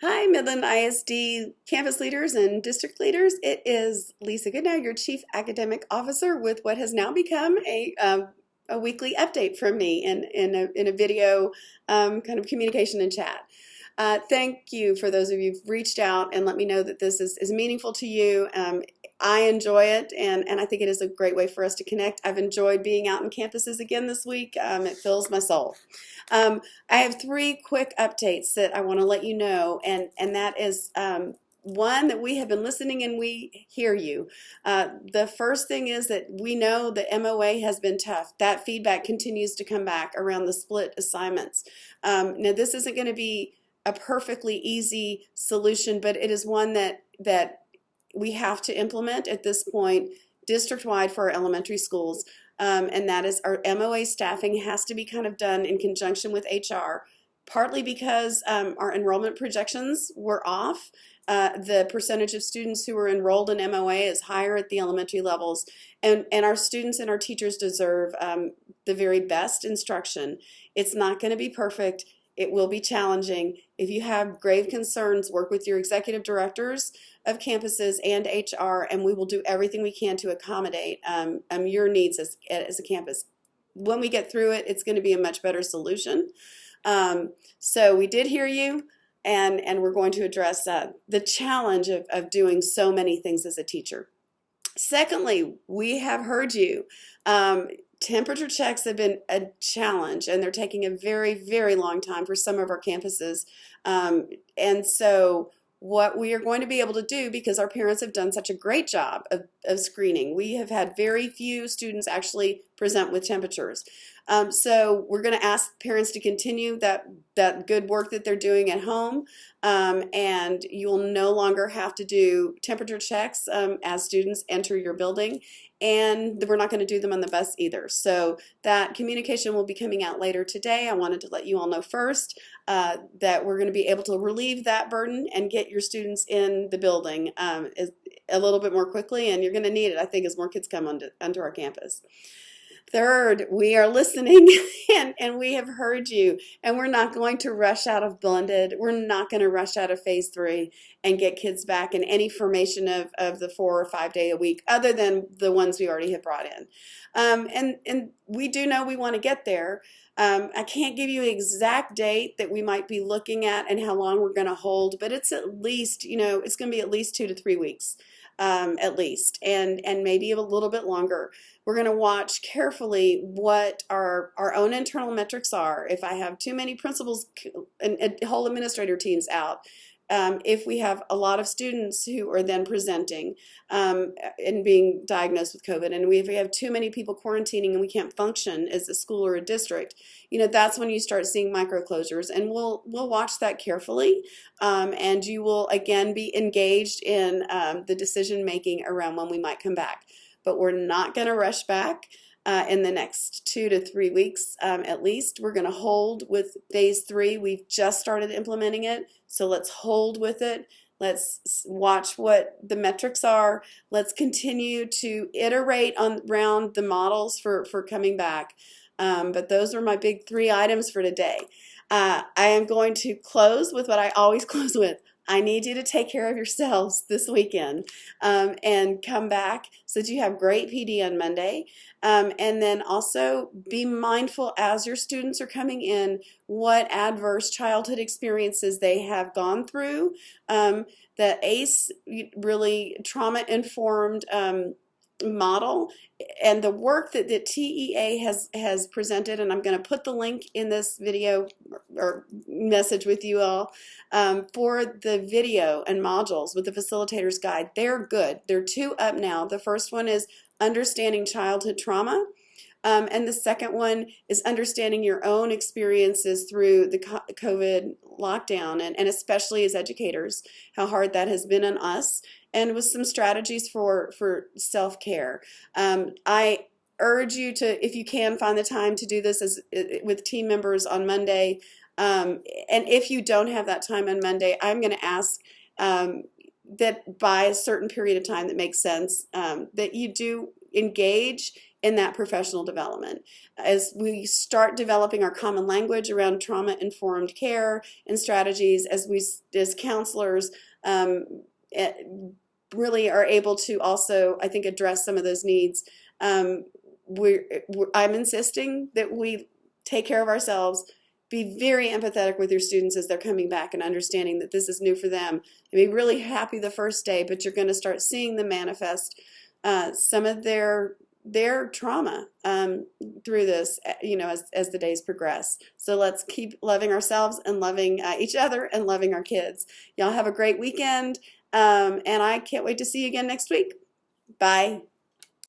Hi, Midland ISD campus leaders and district leaders. It is Lisa Goodnow, your Chief Academic Officer, with what has now become a weekly update from me in a video kind of communication and chat. Thank you for those of you who've reached out and let me know that this is meaningful to you. I enjoy it, and I think it is a great way for us to connect. I've enjoyed being out in campuses again this week. It fills my soul. I have three quick updates that I want to let you know, and that is one, that we have been listening and we hear you. The first thing is that we know the MOA has been tough. That feedback continues to come back around the split assignments. Now, this isn't going to be a perfectly easy solution, but it is one that we have to implement at this point district-wide for our elementary schools. And that is our MOA staffing has to be kind of done in conjunction with HR, partly because our enrollment projections were off. The percentage of students who are enrolled in MOA is higher at the elementary levels, and our students and our teachers deserve the very best instruction. It's not going to be perfect. It will be challenging. If you have grave concerns, work with your executive directors of campuses and HR, and we will do everything we can to accommodate your needs as a campus. When we get through it, it's going to be a much better solution. So we did hear you, and we're going to address the challenge of doing so many things as a teacher. Secondly, we have heard you. Temperature checks have been a challenge, and they're taking a very, very long time for some of our campuses. And so what we are going to be able to do, because our parents have done such a great job of screening, we have had very few students actually present with temperatures. So we're going to ask parents to continue that good work that they're doing at home, and you'll no longer have to do temperature checks as students enter your building, and we're not going to do them on the bus either. So that communication will be coming out later today. I wanted to let you all know first that we're going to be able to relieve that burden and get your students in the building a little bit more quickly, and you're going to need it, I think, as more kids come onto our campus. Third, we are listening and we have heard you, and we're not going to rush out of blended. We're not going to rush out of phase 3 and get kids back in any formation of the 4 or 5 day a week other than the ones we already have brought in. And we do know we want to get there. I can't give you an exact date that we might be looking at and how long we're going to hold, but it's at least, it's going to be at least 2 to 3 weeks. At least, and maybe a little bit longer. We're going to watch carefully what our own internal metrics are. If I have too many principals and whole administrator teams out, if we have a lot of students who are then presenting and being diagnosed with COVID, and if we have too many people quarantining and we can't function as a school or a district, that's when you start seeing micro closures, and we'll watch that carefully, and you will again be engaged in the decision making around when we might come back. But we're not going to rush back. In the next 2 to 3 weeks at least. We're going to hold with phase 3. We've just started implementing it, so let's hold with it. Let's watch what the metrics are. Let's continue to iterate around the models for coming back. But those are my big 3 items for today. I am going to close with what I always close with. I need you to take care of yourselves this weekend and come back so that you have great PD on Monday. And then also be mindful as your students are coming in what adverse childhood experiences they have gone through. The ACE, really trauma-informed model, and the work that the TEA has presented, and I'm going to put the link in this video or message with you all for the video and modules with the facilitator's guide. They're good. They're 2 up now. The first one is Understanding Childhood Trauma, and the second one is understanding your own experiences through the COVID lockdown, and especially as educators, how hard that has been on us, and with some strategies for self-care. I urge you to, if you can, find the time to do this with team members on Monday. And if you don't have that time on Monday, I'm going to ask that by a certain period of time that makes sense, that you do engage in that professional development. As we start developing our common language around trauma-informed care and strategies, as counselors, eh, really are able to also, I think, address some of those needs. I'm insisting that we take care of ourselves, be very empathetic with your students as they're coming back and understanding that this is new for them. And be really happy the first day, but you're going to start seeing them manifest some of their trauma through this, as the days progress. So let's keep loving ourselves and loving each other and loving our kids. Y'all have a great weekend, and I can't wait to see you again next week. Bye.